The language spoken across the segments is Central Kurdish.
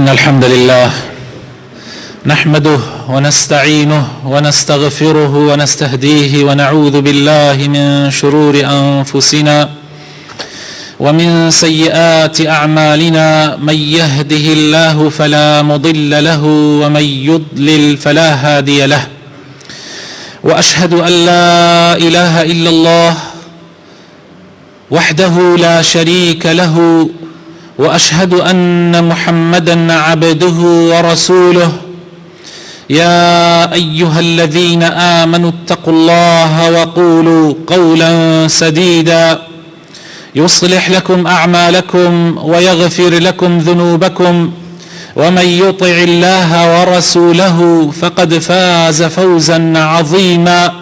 إن الحمد لله نحمده ونستعينه ونستغفره ونستهديه ونعوذ بالله من شرور أنفسنا ومن سيئات أعمالنا. من يهده الله فلا مضل له ومن يضلل فلا هادي له. وأشهد أن لا إله إلا الله وحده لا شريك له، وأشهد أن محمدا عبده ورسوله. يا أيها الذين آمنوا اتقوا الله وقولوا قولا سديدا يصلح لكم أعمالكم ويغفر لكم ذنوبكم، ومن يطع الله ورسوله فقد فاز فوزا عظيما.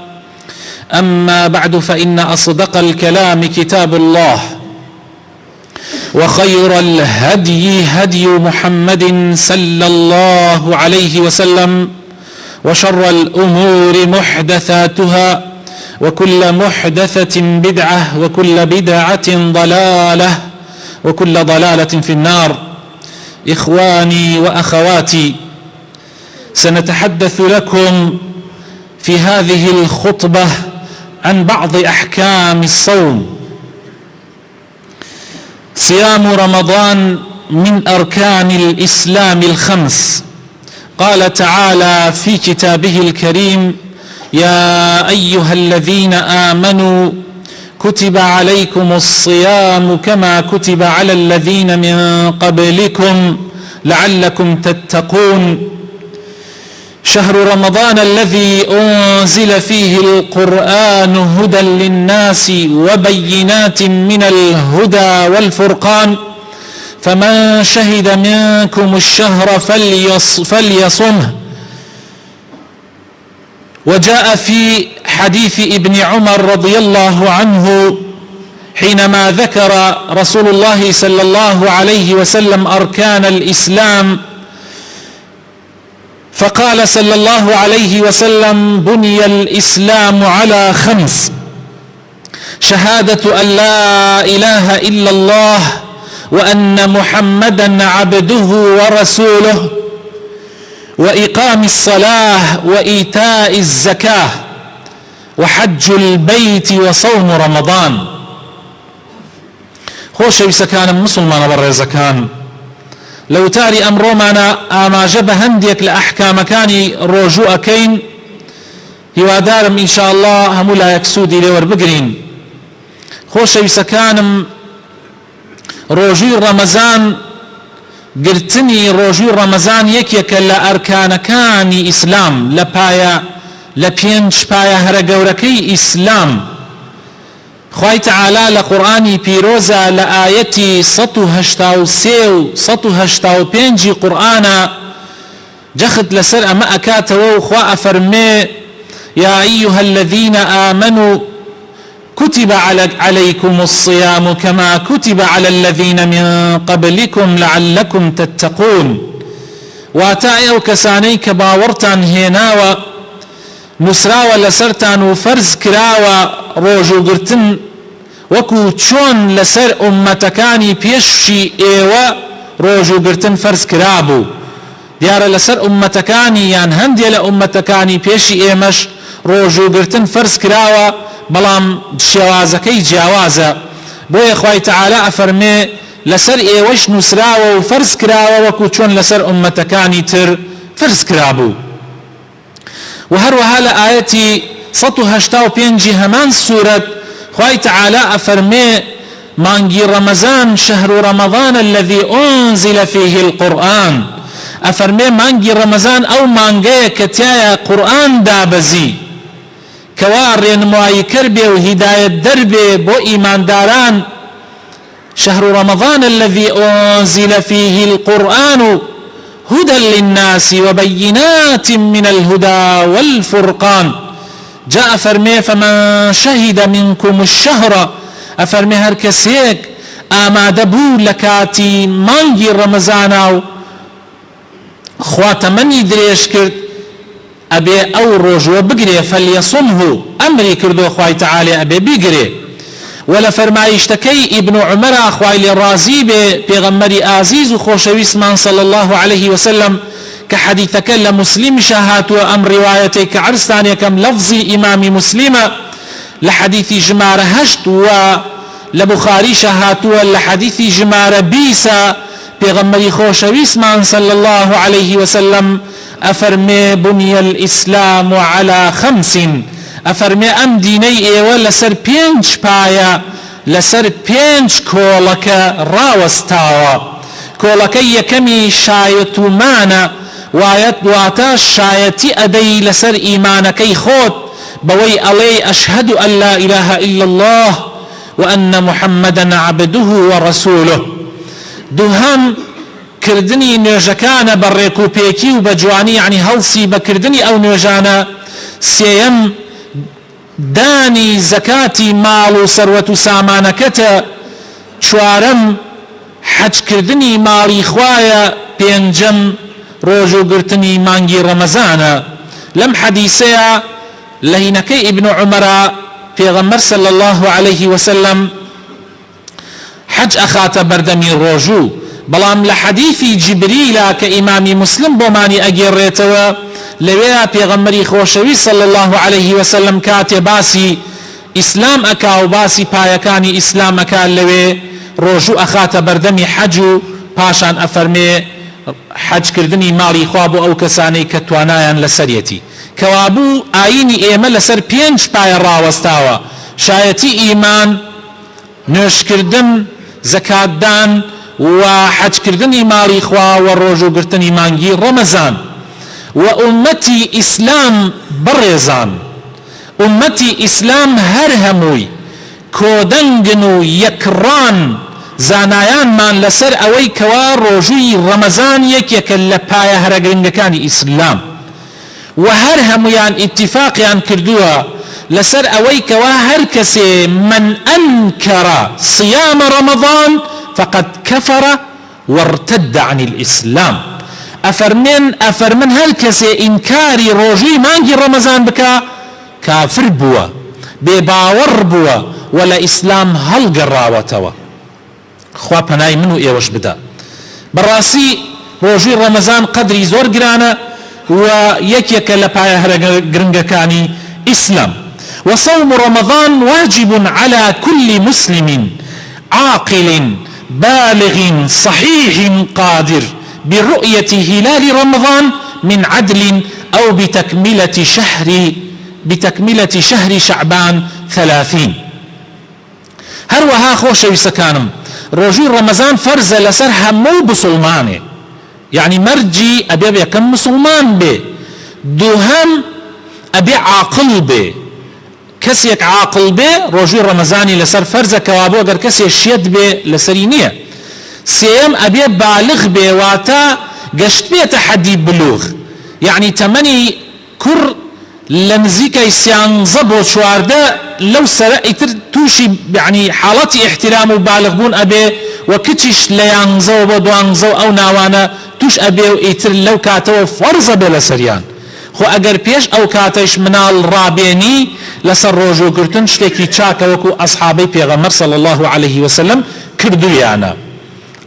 أما بعد، فإن أصدق الكلام كتاب الله، وخير الهدي هدي محمد صلى الله عليه وسلم، وشر الأمور محدثاتها، وكل محدثة بدعة، وكل بدعة ضلالة، وكل ضلالة في النار. إخواني وأخواتي، سنتحدث لكم في هذه الخطبة عن بعض أحكام الصوم. صيام رمضان من أركان الإسلام الخمس. قال تعالى في كتابه الكريم: يا أيها الذين آمنوا كتب عليكم الصيام كما كتب على الذين من قبلكم لعلكم تتقون. شهر رمضان الذي أنزل فيه القرآن هدى للناس وبينات من الهدى والفرقان، فمن شهد منكم الشهر فليصمه. وجاء في حديث ابن عمر رضي الله عنه حينما ذكر رسول الله صلى الله عليه وسلم أركان الإسلام، فقال صلى الله عليه وسلم: بني الإسلام على خمس: شهادة أن لا إله إلا الله وأن محمدا عبده ورسوله، وإقام الصلاة، وإيتاء الزكاة، وحج البيت، وصوم رمضان. خۆشەویستە كان مسلمان بەڕێزەکان، لو تاری ئەمڕۆمانە ئاماژە بە هەندێک لە ئەحکامەکانی ڕۆژوو ئەکەین. هیوادارم ئینشاء الله هەموو لایەک سوودی لێ وەربگرین. خۆشەویستەکانم، ڕۆژووی ڕەمەزان، گرتنی ڕۆژووی ڕەمەزان یەکێکە لە ئەرکانەکانی ئیسلام، لە پێنج پایە هەرە گەورەکەی ئیسلام. خوای تعالی لە قورآانی پیرۆزە لە ئاەتی 183 و 185 قورآنە جەخت لەسەر ئەمە ئەکاتەوە و خوا ئەفەرمێ: يا أيها الذين آمنوا كتب عليكم الصيام كما كتب على الذين من قبلكم لعلكم تتقون. واتای ئەو کەسانەی کە باوەڕتان هێناوە، نووسراوە لەسەرتان و فەرز کراوە ڕۆژوگرتن وەکو چۆن لەسەر ئومەتەکانی پێشی ئێوە ڕۆژوگرتن فەرز کرابوو. دیارە لەسەر ئومەتەکانی یان هەندێک لە ئومەتەکانی پێشی ئێمەش ڕۆژوگرتن فەرز کراوە، بەڵام شێوازەکەی جیاوازە. بۆیە خوای تعالی ئەفەرمێ لەسەر ئێوەش نووسراوە و فەرز کراوە وەکو چۆن لەسەر ئومەتەکانی تر فەرز کرابوو. و هەروەها لە ئاەتی 185 هەمان سورەت خوای تعالی ئەفەرمێ: مانگی ڕەمەزان شهر رمضان الذي أنزل فيه القرآن. ئەفەرمێ مانگی ڕەمەزان ئەو مانگەیە کە تایە قورآن دابەزی، کەوا ڕێنمایی کردبێ و هیدایەت دەربێ بۆ ئیمانداران. شهر رمضان الذي أنزل فيه القرآن هدى للناس وبينات من الهدى والفرقان. جاء فرمي: فمن شهد منكم الشهر. أفرمي هر کەسێک ئامادە بوو لە کاتی مانگی ڕەمەزانە و خوا تەمەنی درێژ کرد ئەبێ ئەو ڕۆژوە بگرێ، فەلیەصومه، ئەمری کردو خوای تعالی ئەبێ بیگرێ. ولا فرمايشتكي ابن عمر اخوائي الرازي بيغمري عزيز وخوشويسمان صلى الله عليه وسلم كحديثك لمسلم شهات وام روايتك عرستاني كم لفظي امام مسلم لحديث جمار هشت ولبخاري شهات لحديث جمار بيسا بيغمري خوشويسمان صلى الله عليه وسلم افرمي بني الاسلام على 5 افرمي ام ديني ايوه لسر 5 بايا لسر 5 كولك راوستاوا كولك يكمي شايت مانا واتا شايتي ادي لسر ايمانكي خوت بوي علي اشهد ان لا اله الا الله وان محمدا عبده ورسوله دوهم كردني نوجكان بريكو بيكي وبجواني يعني هلسي بكردني او نوجانا سيم داني زكاتي مال سروة سامانكتا شوارم حج كردني مالي خوايا بينجم روجو قرتني مانجي رمزانا لم حديثيا لهنكي ابن عمر پیغمبر صلى الله عليه وسلم حج اخات بردمي روجو بلام لحديث جبريل كإمام مسلم بوماني اجريتوا لويا پیغمبري خوشوي صلى الله عليه وسلم كاتي باسي اسلام اكا وباسي بايكاني اسلام اكا لوي روجو اخات بردمي حجو پاشان افرمي حج كردني مالي خوابو او كساني كتوانايان لسريتي كوابو آيني ايما لسر 5 باي راوستاوا شايتي ايمان نوش كردن زكاة دان وحج كردني مالي خوا والروجو قرتني مانجي رمضان وأمتي إسلام بريزان أمتي إسلام هرهموي كودنجنو يكران زانايان من لسر أوي كوا روجوي رمضان يك لبايا هرقرنجكاني إسلام وهرهميان اتفاقيان كردوها لسر أوي كوا هركسي من أنكر صيام رمضان فقد كفر وارتد عن الإسلام أفرمن هالكسي إنكاري روجي مانجي رمضان بكا كافر بوا بباور بوا ولا إسلام هالقراوتوا خوا پناي منو ايوش بدا براسي روجي رمضان قدري زور قرانا ويك لبايا هرقرنجكاني إسلام وصوم رمضان واجب على كل مسلم عاقل بالغ صحيح قادر برؤية هلال رمضان من عدل أو بتكملة شهر شعبان 30 هروها خوشوي سكانم روجي رمضان فرز لسر همو بسلمانه يعني مرجي أبي يكون مسلمان به دوهم أبي عاقل به كسيك عاقل به روجي رمضاني لسر فرز كوابو اگر كسي شيد به لسرينيه سيم أبي بالغ به واتا قشت به تحدي بلوغ يعني تمني كر لنزيك يسيان زبو شوارده لو سرقتر توشي يعني حالتي احترام وبالغ بون أبي وكتش ليانزو بدوانزو أو ناوانا توش أبي وإتر لو كاتو فرز بلا سريان خو اگر پیش او کاتش منال رابيني لسر روجو كرتن شتكي چاكا وكو أصحابي پیغمبر صلى الله عليه وسلم كردو يانا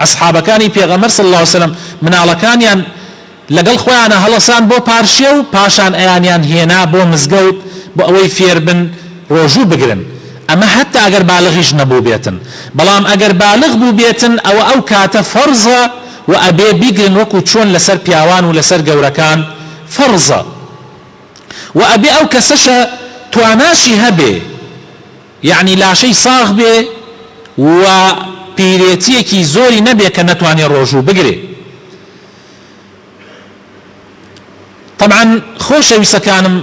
أصحابكاني پیغمبر صلى الله عليه وسلم منالكانيان لقل خوانا هلسان بو پارشيو پاشان ايانيان هينا بو مزگوت بو اوي فير بن روجو بگرن اما حتى اگر بالغيش نبو بيتن بلام اگر بالغ بو بيتن او كاتا فرزة و ابي بيگرن وكو چون لسر پیاوان و لسر گوركان فرزة و ابي او كسشا تواناشي هبه يعني لا شيء صاغ به و بيريتيكي زوري نبي كنتواني روجو بگري طبعا خوش ويسكانم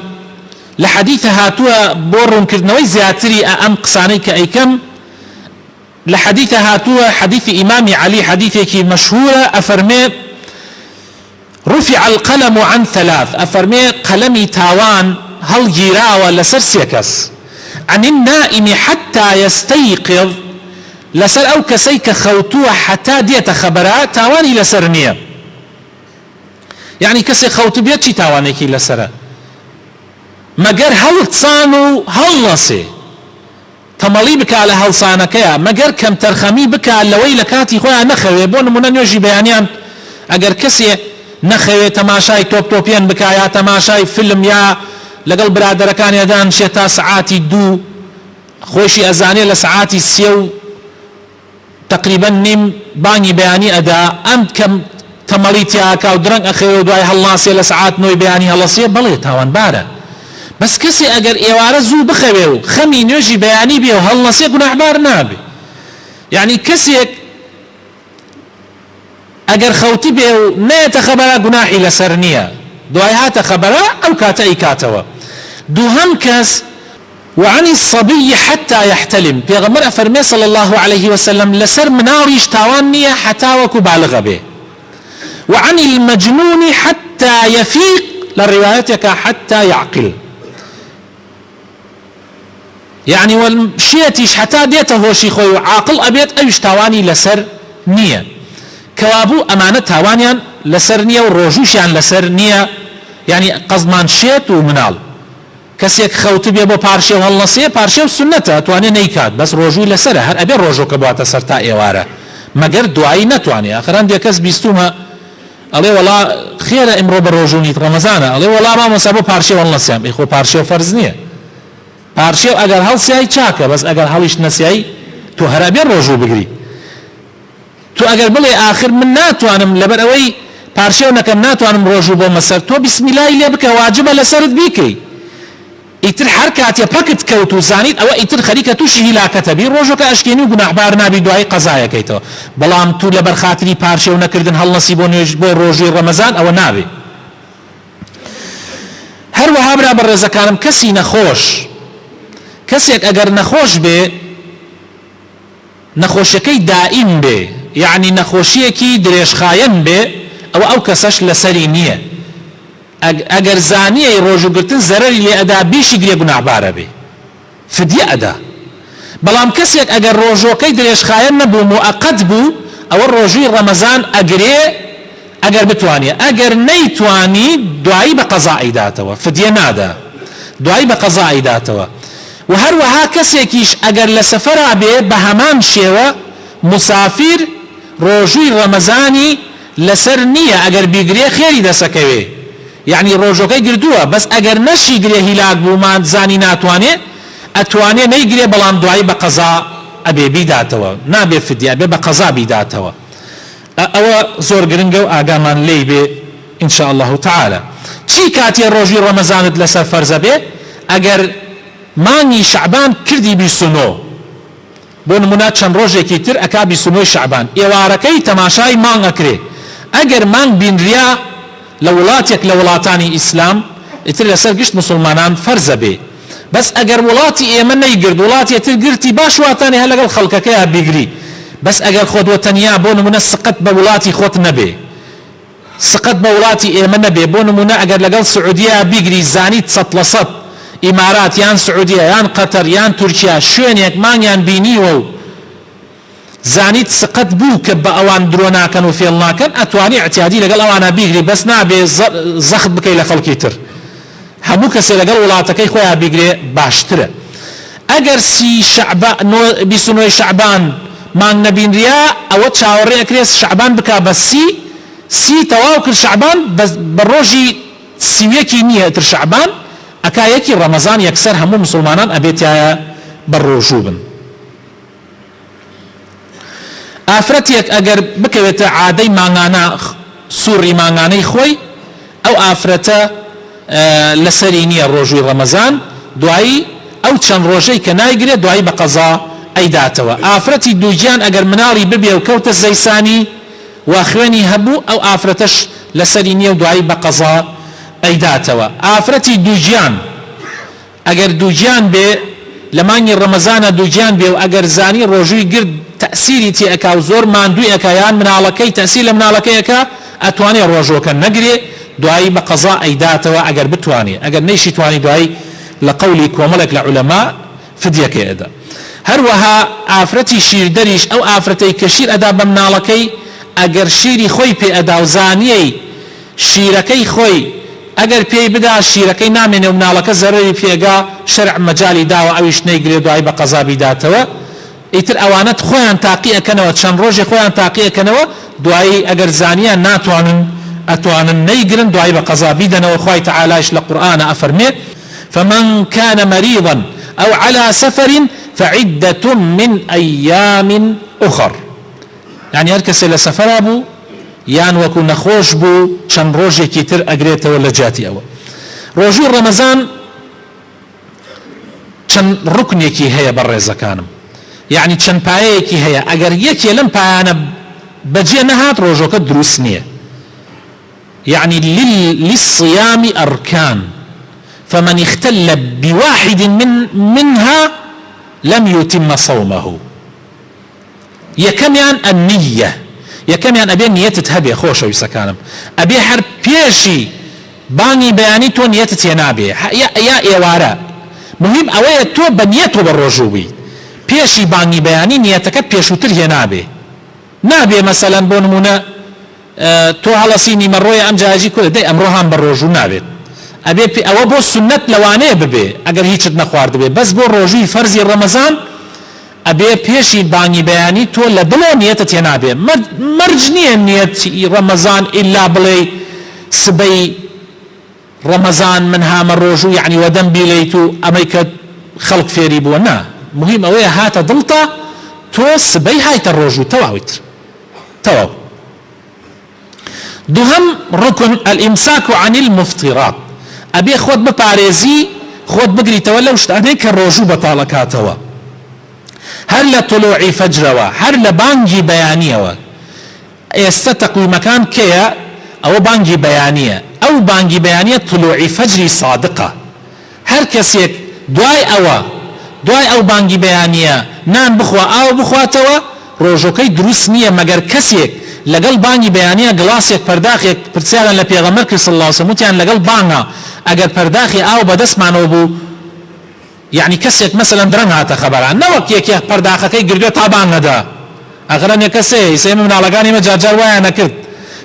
لحديث هاتوا بورم كردنوي زياتري ام قصاني كايكم لحديث هاتوا حديث امام علي حديثك مشهورة افرمي رفع القلم عن 3 افرمي قلمي تاوان هل جيراوة لسرسيكس عن النائم حتى يستيقظ لسر او كسيك خوتوه حتى ديت خبرات تاواني لسرنيه يعني كسي خوت بيت چي تاوانيكي لسره مگر هل تصانو هل نسي تەمەڵی بکە لە هەڵسانەکەیە مەگەر کەم تەرخەمی بکە لەوەی لە کاتی خۆیان نەخەوێ. بۆ نمونە نوێژی بەیانیان ئەگەر کەسێ نەخەوێت تەماشای تۆپتۆپیان بکە یا تەماشای فیلم یا لەگەڵ برادەرەکانیدان شێت تا سعاتی 2 خۆشی ئەزانێ لە سعاتی 3 و تقریبا نیم بانگی بەیانی ئەدا ئەم کەم تەمەڵی تیاکە و درەنگ ئەخەوێ و دوای هەڵناسێ لە سعات 9 بەیانی هەڵەسێ بەڵێ تاوانبارە. بەس کەسێ ئەگەر ئێوارە زوو بخەوێ و خەمی نوێژی بەیانی بێ و هەڵنەسێ گوناحبار نابێ. یعنی کەسێک ئەگەر خەوتی بێ و نێتە خەبەرە گوناحی لەسەر نییە، دوای هاتە خەبەرە ئەو کاتە ئیکاتەوە. دووهەم کەس وعن الصبي حتى يحتلم، پیغمبر افرمي صلى الله عليه وسلم لسر مناويش تاوان نية حتى وكو بالغ به. وعن المجنون حتى يفيق لروايتك حتى يعقل، يعني والشيتيش حتى ديته هو شي خوي عاقل ابيت ايش تاواني لسر نية. كوابو امانة تاوانيان لسر نية وروجوشيان لسر نية، يعني قزمان شيت ومنال. کەسێک خەوت بێ بۆ پارشێ و هەڵنەسێ پارشێ و سنەتە ئەتوانێ نەیکات، بەس ڕۆژووی لەسەرە هەر ئەبێ ڕۆژۆکە بواتە سەر تا ئێوارە مەگەر دوایی نەتوانێ. ئاخران دێ کەس بیستومە ئەڵێ وەڵا خێرە ئیمڕۆ بە ڕۆژوونیت ڕەمەزانە، ئەڵێ وەڵا مامۆستا بۆ پارشێ و هەڵنەسیام. ئەی خۆ پارشێ و فەرز نییە، پارشێ و ئەگەر هەڵسیایی چاکە، بەس ئەگەر هەڵیش نەسیایی تۆ هەر ئەبێ ڕۆژوو بگری. تۆ ئەگەر بڵێ آخر من ناتوانم لەبەر ئەوەی پارشێ و نەکەم ناتوانم ڕۆژوو بۆ مەسەر، تۆ بیسمیلای لێ بکە واجبە لەسەرت بیکەی. ئیتر هەر کاتێ پەکت کەوت و زانیت ئەوە ئیتر خەریکە تووشی هیلاکەتە بی ڕۆژەکە ئەشکێنی و گوناحبار نابی، دوای قەزایەکەیتەوە. بەڵام تو لەبەر خاتری پارشێ و نەکردن هەڵنەسی بۆ نوێژ بۆ ڕۆژوی ڕەمەزان ئەوە نابێ. هەروەها برا بەڕێزەکانم کەسی نەخۆش، کەسێک ئەگەر نەخۆش بێ نەخۆشیەکەی دائیم بێ، یعنی نەخۆشیەکی درێژخایەن بێ، ئەوە ئەو کەسەش لەسەری نییە. ئەگەر زانیەی ڕۆژوگرتن زەرەری لێ ئەدا بیشی گرێ گوناحبارە بێ، فدیە ئەدا. بەڵام کەسێک ئەگەر ڕۆژۆکەی درێژخایەن نەبوو موئەقەت بوو ئەوە ڕۆژووی ڕەمەزان ئەگرێ ئەگەر بتوانێ، ئەگەر نەیتوانی دوایی بە قەزای داتەوە، فدیە نادا، دوایی بە قەزای داتەوە. و هەروەها کەسێکیش ئەگەر لە سەفەرا بێ بە هەمان شێوە مسافر ڕۆژووی ڕەمەزانی لەسەر نییە، ئەگەر بیگرێ خێری دەسەکەوێ، یعنی ڕۆژۆکەی گردووە، بەس ئەگەر نەشی گرێ هیلاک بوومان زانی ناتوانێ ئەتوانێ نەیگرێ، بەڵام دوایی بە قەزا ئەبێ بیداتەوە، نابێ فدیە، ئەبێ بە قەزا بیداتەوە. ئەوە زۆر گرنگە و ئاگامان لێی بێ ئینشاء الله تعالى. چی کاتێ ڕۆژی ڕەمەزانت لەسەر فەرزە بێ؟ ئەگەر مانگی شعبان کردی 29 بۆ نمونە چەند ڕۆژێکی تر ئەکا 29 شعبان، ئێوارەکەی تەماشای مانگ ئەکرێ. ئەگەر مانگ بینریا لە وڵاتێک لە وڵاتانی ئیسلام ئیتر لەسەر گشت مسلمانان فەرزە بێ، بەس ئەگەر وڵاتی ئێمە نەیگرد وڵاتی تر گرتی باش واتانی هە لەگەڵ خەڵکەکەیە بیگری، بەس ئەگەر خۆت وەتەنیا بۆ نمونە سقت بە وڵاتی خۆت نەبێ، سقت بە وڵاتی ئێمە نەبێ، بۆ نمونە ئەگەر لەگەڵ سعودیا بیگری زانیت 100% ئیمارات یان سعودیا یان قەتەر یان تورکیا شوێنێک مانگیان بینیوە و زانیت سقت بوو کە بە ئەوان درۆ ناکەن و فێڵ ناکەن، ئەتوانی اعتیادی لەگەڵ ئەوانە بیگری، بەس نابێ زەخت بکەی لە خەڵکی تر. هەموو کەسێ لەگەڵ وڵاتەکەی خۆیان بیگرێ باشترە. ئەگەر 29 شعبان مانگ نەبینریا ئەوە چاوەڕێ ئەکرێت شعبان بکا بە سی تەواو کرد شعبان، بە ڕۆژی 30یەکی نییە تر شعبان ئەکا یەکی ڕەمەزان یەکسەر هەموو مسلمانان ئەبێتایە بە ڕۆژوو بن. ئافرەتێک ئەگەر بکەوێتە عادەی مانگانە سووڕی مانگانەی خۆی، ئەو ئافرەتە لەسەری نییە ڕۆژووی ڕەمەزان، دوایی ئەو چەند ڕۆژەی کە نایگرێت دوایی بە قەزا ئەیداتەوە. ئافرەتی دووگیان ئەگەر مناڵی ببێ و کەوتە زەیسانی وا خوێنی هەبوو ئەو ئافرەتەش لەسەری نییە و دوایی بە قەزا ئەیداتەوە. ئافرەتی دووگیان ئەگەر دووگیان بێ لە مانگی ڕەمەزانە دووگیان بێ و ئەگەر زانی ڕۆژووی گرد تەسیری تێ ئەکا و زۆر ماندووی ئەکا یان مناڵەکەی تەسیر لە مناڵەکەی ئەکا ئەتوانێ ڕۆژۆکە نەگرێ دوایی بە قەزا ئەیداتەوە ئەگەر بتوانێ، ئەگەر نەیشی توانی دوایی لە قەولی کۆمەڵێک لە عولەما فدیەکەی ئەدا. هەروەها ئافرەتی شیردەریش ئەو ئافرەتەی کە شیر ئەدا بە مناڵەکەی ئەگەر شیری خۆی پێ ئەدا و زانیەی شیرەکەی خۆی ئەگەر پێی بدا شیرەکەی نامێنێ و مناڵەکە زەرەری پێگا شەرع مەجالی داوە ئەویش نەیگرێ دوای بە قەزابی داتەوە ئیتر ئەوانەت خۆیان تاقی ئەکەنەوە چەند ڕۆژێ خۆیان تاقی ئەکەنەوە دوایی ئەگەر زانیان ناتوانن ئەتوانن نەیگرن دوای بە قەزابی دەنەوە خوای تەعالایش لە قورئانە ئەفەرمێت فمن كان مريضا أو على سفر فعدة من أيام أخر يعني هر کەسێ لە سەفەرا بوو یان وەکو نەخۆش بوو چەند ڕۆژێکی تر ئەگرێتەوە لە جاتی ئەوە. ڕۆژووی ڕەمەزان چەند ڕوکنێکی هەیە بەڕێزەکانم، یعنی چەند پایەیەکی هەیە، ئەگەر یەکێ لەم پایانە بەجێ نەهات ڕۆژەکە دروست نییە. يعني للصيام أركان فمن اختل بواحد منها لم يتم صومه. يكميان النية، يكميان أبي نيتت هبي خوش ويسكانم أبي حرب بيشي باني بياني تو نيتت ينابي يا إيوارا مهم أولا تو بنيتو بالرجوبي بيشي باني بياني نيتك بيشو تر ينابي نابي مثلا بونمونا تو هلا سيني مروي أم جاجي كل دي أمروهان بالرجو نابي أبي أو بو سنة لوانه ببي أجر هيك نخوارد ببي بس بو رجوي فرزي رمضان أبي بيشي باني بياني تو لبلا نيتت ينابي مرجنية نيت رمضان إلا بلي سبي رمضان منها مروجو يعني ودم بيليتو أميك خلق فيري بونا مهم أوي هاتا دلتا تو سبي هايت الروجو تواويت تواو. دهم ركن الإمساك عن المفطرات أبي خود بباريزي خود بقري تولى وشتانيك الروجو بطالكاتوا هر لطلوع فجروا هر لبانجي بيانيوا يستتقوي مكان كيا أو بانجي بيانية أو بانجي بيانية طلوع فجر صادقة هر كسيك دواي أو بانجي بيانية نان بخوا أو بخواتوا روجوكي دروس نية مگر كسيك لقل بانجي بيانية قلاسيك پرداخيك پرسيالا لبيغمرك صلى الله عليه وسلم يعني لقل بانها اگر پرداخي أو بدس معنو بو يعني كسيك مثلا درنها تخبرها نوك يكي پرداخكي قردو تابان دا اغران يكسي يسيما من علاقاني ما جاجر وانا كرد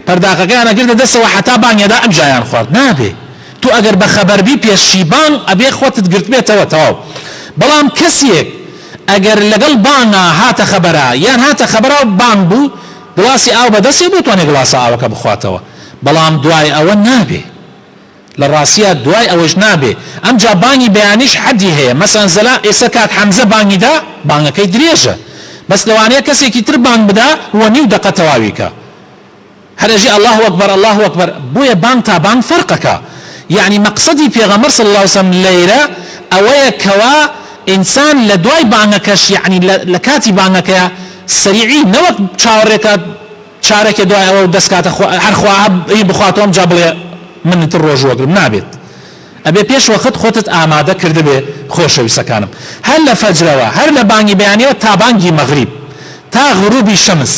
پرداخكي انا قرد دس وحتا بان يدا ام جايان خوارد نابي تو اگر بخبر بي بيشي بان ابي اخوات قرد بيتا وتاو بلام كسيك اگر لقل بانا هاتا خبرها يان هاتا خبرها بان بو گلاسی ئاو بەدەسێ بۆ توانێ گلاسە ئاوەکە بخواتەوە بەڵام دوای ئەوە نابێ لە ڕاستیە دوای ئەوەش نابێ ئەمجا بانگی بەیانیش حەدی هەیە مەسەڵەن زەلا ئێستا کات حەمزە بانگی دا بانگەکەی درێژە بەس لەوانەیە کەسێکی تر بانگ بدا وە نیو دەقە تەواویکە هەرەژی الله ئەکبەر الله ئەکبەر بۆیە بانگ تا بانگ فەرقەکە یعنی مەقسەدی پێغەمبەر صلی الله علیه وسلم لەیرە ئەوەیە کەوا ئینسان لە دوای بانگەکەش یعنی لە کاتی بانگەکەیە سریعی نەوەک چاوەڕێکە چارێکە دوای ئەوە دەستکاتە هەر خوا بخواتەوەم جا بڵێ من تر ڕۆژ وەگرم نابێت ئەبێ پێش وەخت خۆتت ئامادە کردبێ خۆشەویستەکانم هەر لە فەجرەوە هەر لە بانگی بەیانیەوە تا بانگی مەغریب تا غروبی شەمس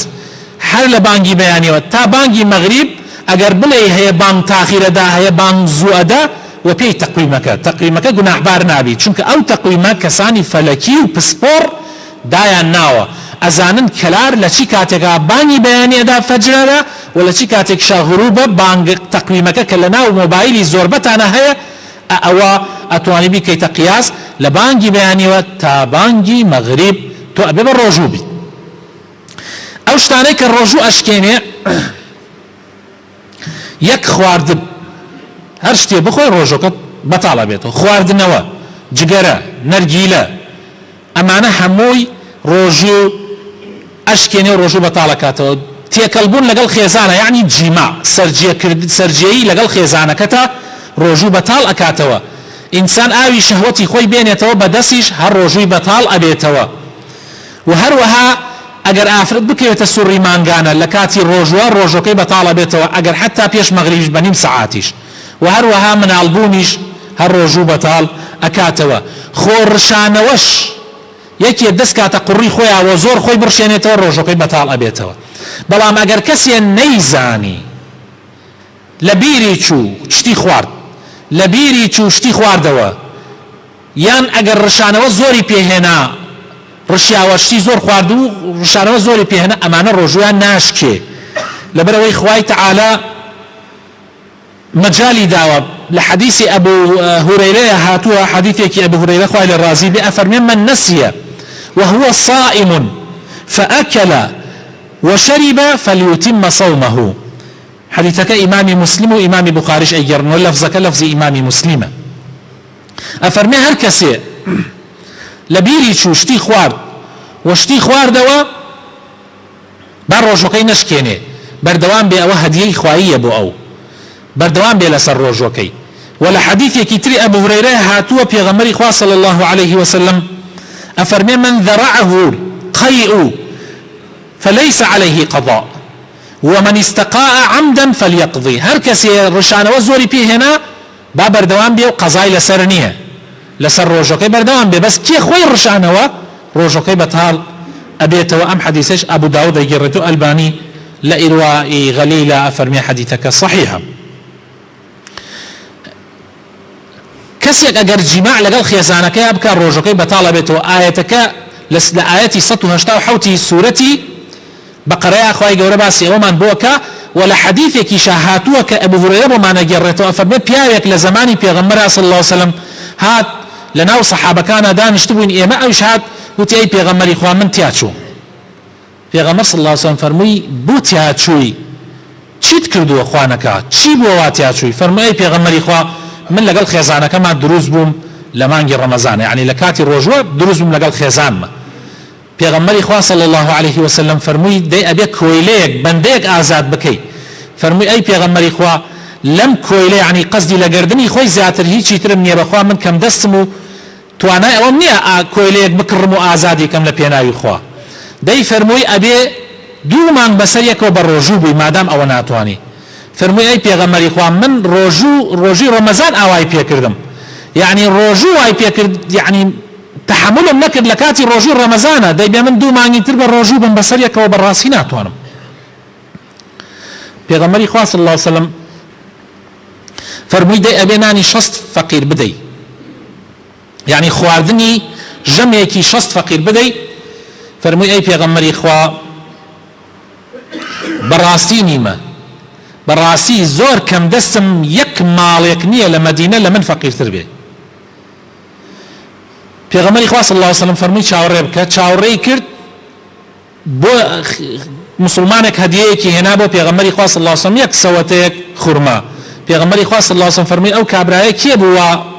هەر لە بانگی بەیانیەوە تا بانگی مەغریب ئەگەر بڵێ هەیە بانگ تاخیرەدا هەیە بانگ زووەدا و پێی تەقویمەکە گوناحبار نابی چونکە ئەو تەقویمە کەسانی فەلەکی و پسپۆڕ دایان ناوە ئەزانن کەلار لە چی کاتێکا بانگی بەیانیەدا فەجرەدا و لە چی کاتێکشا غروبە بانگ تەقویمەکە کە لە ناو مۆبایلی زۆربەتانە هەیە ئەوە ئەتوانی بیکەیتە قیاس لە بانگی بەیانیەوە تا بانگی مەغریب تۆ ئەبێ بە ڕۆژوو بیت ئەو شتانەی کە ڕۆژوو ئەشکێنێ یەک خواردن هەر شتێ بخۆی ڕۆژەکەت بەتاڵە بێتەوە خواردنەوە جگەرە نەرگیلە ئەمانە هەمووی ڕۆژوو ئەشکێنێ و ڕۆژوو بەتاڵەکاتەوە تێکەڵبوون لەگەڵ خێزانە یعنی جیما سەرجێیی لەگەڵ خێزانەکەتە ڕۆژوو بەتاڵ ئەکاتەوە ئینسان ئاوی شەهوەتی خۆی بێنێتەوە بەدەستیش هەر ڕۆژووی بەتاڵ ئەبێتەوە و هەروەها ئەگەر ئافرەت بکەوێتە سوڕی مانگانە لە کاتی ڕۆژوە ڕۆژەکەی بەتاڵ ئەبێتەوە ئەگەر حتا پێش مەغریبیش بە نیم سەعاتیش و هەروەها مناڵبوونیش هەر ڕۆژوو بەتاڵ ئەکاتەوە خۆڕشانەوەش یەکێ دەست کاتە قوڕی خۆیەوە زۆر خۆی بڕشێنێتەوە ڕۆژەکەی بەتاڵ ئەبێتەوە بەڵام ئەگەر کەسێ نەیزانی لە بیری چوو شتی خوارد لە بیری چوو شتی خواردەوە یان ئەگەر ڕشانەوە زۆری پێهێنا ڕشیاوە شتی زۆر خوارد و ڕشانەوە زۆری پێهێنا ئەمانە ڕۆژویان ناشکێ لەبەرەوەی خوای تەعالا مجالي داوى لحديث أبو هريرة هاتوها حديثك أبو هريرة خوال الرازي بأفرمي من نسي وهو صائم فأكل وشرب فليتم صومه. حديثك إمام مسلم وإمام بخاري أيرن ولفظك لفظ إمام مسلم. أفرمي هركسي لبيري شتي خوارد وشتي خواردوا بروجوكي نشكيني بردوان بي أو هديي خوائية بو أو بردوان بي لسر روجوكي. ولا حديث يكتري أبو هريرة هاتوا بيغمري خواه صلى الله عليه وسلم أفرمي من ذرعه قيء فليس عليه قضاء ومن استقاء عمدا فليقضي. هركسي رشان وزوري بيه هنا بردوان بي قضاء لسرنيه لسر روجوكي بردوان بي بس كي خوي رشانوا روجوكي بطال أبيته أم حديثش أبو داود يجرته ألباني لإرواء غليلة أفرمي حديثك صحيحة. كسيك أجر جماع لقل خيزانك أبكى روجوكي بطال بيته آيتك لآياتي سطو هشتاو حوتي سورتي بقرة أخوائي قورة باسي ومن بوكا ولا حديثك شاهاتوك أبو هريرة وما نجرته أفرمي بياوك لزماني بيغمرها صلى الله عليه وسلم هات لناو صحابة كان دانشتبون إيما أو شهاد وتي أي بيغمري خواه من تياتشو بيغمر صلى الله عليه وسلم فرموي بو تياتشوي چیت کردو خوانکا چی بو واتیاتشوي فرموي أي بيغمري خواه من لقل خيزانك ما دروز بوم لمانجي رمضان يعني لكاتي روجوة دروز بوم لقل خيزان ما بيغمري خواه صلى الله عليه وسلم فرموي دي أبيك كويليك بنديك آزاد بكي فرموي أي بيغمري خواه لم كويلي يعني قصدي لقردني خوي زياتر هيچي ترمني بخواه من كم دستمو توانای ئەوم نییە کۆیلەیەک بکڕم و ئازادی کەم لە پێناوی خوا. دەی فەرمووی ئەبێ دوو مانگ بەسەر یەکەوە بە ڕۆژوو بووی مادام ئەوە ناتوانی. فەرمووی ئەی پێغەمبەری خوا من ڕۆژی ڕەمەزان ئاوای پێکردم یعنی ڕۆژوو وای پێکرد یعنی تحملم نەکرد لە کاتی ڕۆژوو ڕەمەزانە دەی بێ من دوو مانگی تر بە ڕۆژوو بم بەسەر یەکەوە بەڕاستی ناتوانم. پێغەمبەری خوا صلی الله علیه وسلم فەرمووی دەی ئەبێ نانی 60 فەقیر بدەی يعني خواردني جمعكي 60 فقير بدي. فرموي أي بيغمري خوا براسي نيمة براسي زور كم دسم يك مالك نية لمدينة لمن فقير تربيه. بيغمري خوا صلى الله عليه وسلم فرموي شاوري بك شاوري كرد بو مسلمانك هديكي هنا بو بيغمري خوا صلى الله عليه وسلم يك سوتك خرما. بيغمري خوا صلى الله عليه وسلم فرموي أو كابرايك يبوا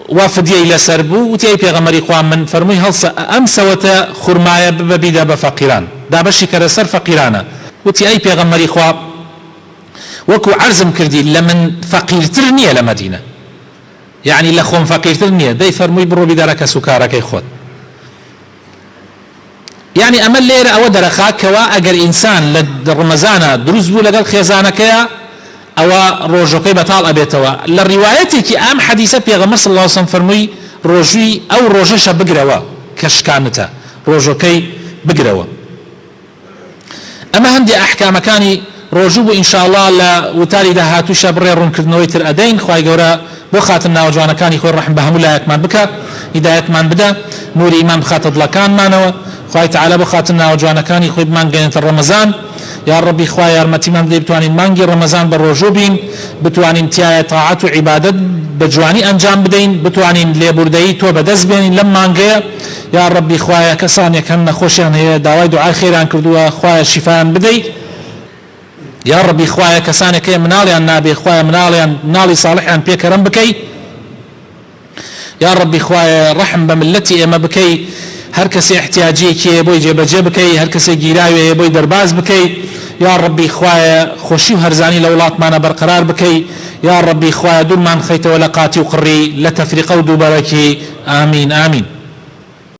وفدية إلى سربو وتي بيغمري خوان من فرمي هلسا أمسوتا خرمايا ببيدا بفقيران دا بشي كرسر فقيرانا وتي أي بيغمري خوان وكو عرزم كردي لمن فقير ترنية لمدينة يعني لخون فقير ترنية داي فرمي برو بدارك سكارك يخوت يعني أمل ليرة أو درخاك كوا أجر إنسان لرمزانا دروز بو لقل خيزانك أو روجوكي بطال أبيتوا للروايتي كي أم حديثة بيغمر صلى الله عليه وسلم فرمي روجي أو روجشة بقروا كشكانتا روجوكي بقروا. أما هندي أحكام كاني روجوب إن شاء الله لوتاري ده هاتو شابري رونكردنويتر أدين خواهي قورا بخاتنا وجوانا كاني خوي رحم بهم الله يكمان بكا هداية من بدا نور إمام خاتد لكان مانوا خواهي تعالى بخاتنا وجوانا كاني خوي بمان قينة رمضان يا ربي خواهي يارمتي من دي بتوانين مانجي رمضان بالرجوبين بتوانين تياية طاعات وعبادة بجواني أنجام بدين بتوانين ليبوردي تو بدز بين لما مانجي يا ربي خواهي كسان يكن خوشيان هي داواي دعاء خيران كردوا خواهي الشفاء بدي يا ربي خواهي كسان كي منالي النبي خواهي منالي صالحان بيكرم بكي يا ربي خواهي رحم بملتي اما بكي هركسي احتياجي كي بوي جيب بكي هركسي جيراوي بوي درباز بكي يا ربي خوايا خوشي وهرزاني لولات مانا برقرار بكي يا ربي خوايا دون ما نخيت ولا قاتي وقري لتفريق ودوبركي آمين آمين.